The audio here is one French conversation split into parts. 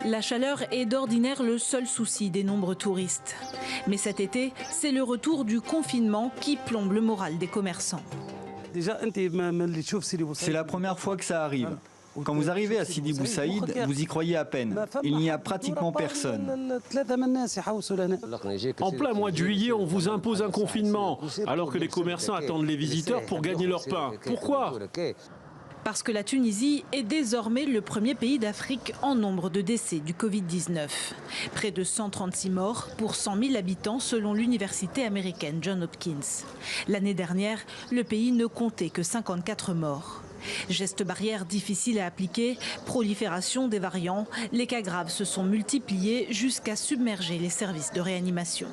La chaleur est d'ordinaire le seul souci des nombreux touristes. Mais cet été, c'est le retour du confinement qui plombe le moral des commerçants. C'est la première fois que ça arrive. Quand vous arrivez à Sidi Bou Saïd, vous y croyez à peine. Il n'y a pratiquement personne. En plein mois de juillet, on vous impose un confinement, alors que les commerçants attendent les visiteurs pour gagner leur pain. Pourquoi ? Parce que la Tunisie est désormais le premier pays d'Afrique en nombre de décès du Covid-19. Près de 136 morts pour 100 000 habitants selon l'université américaine Johns Hopkins. L'année dernière, le pays ne comptait que 54 morts. Gestes barrières difficiles à appliquer, prolifération des variants, les cas graves se sont multipliés jusqu'à submerger les services de réanimation.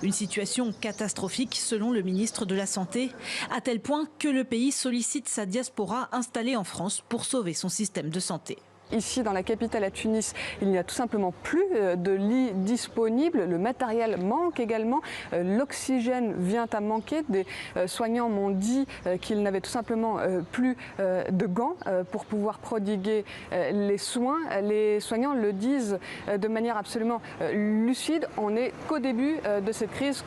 Une situation catastrophique selon le ministre de la Santé, à tel point que le pays sollicite sa diaspora installée en France pour sauver son système de santé. Ici, dans la capitale, à Tunis, il n'y a tout simplement plus de lits disponibles. Le matériel manque également. L'oxygène vient à manquer. Des soignants m'ont dit qu'ils n'avaient tout simplement plus de gants pour pouvoir prodiguer les soins. Les soignants le disent de manière absolument lucide. On n'est qu'au début de cette crise.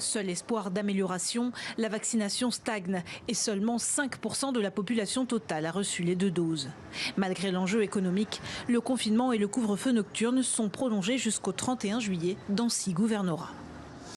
Seul espoir d'amélioration, la vaccination stagne et seulement 5% de la population totale a reçu les 2 doses. Malgré l'enjeu économique, le confinement et le couvre-feu nocturne sont prolongés jusqu'au 31 juillet dans 6 gouvernorats.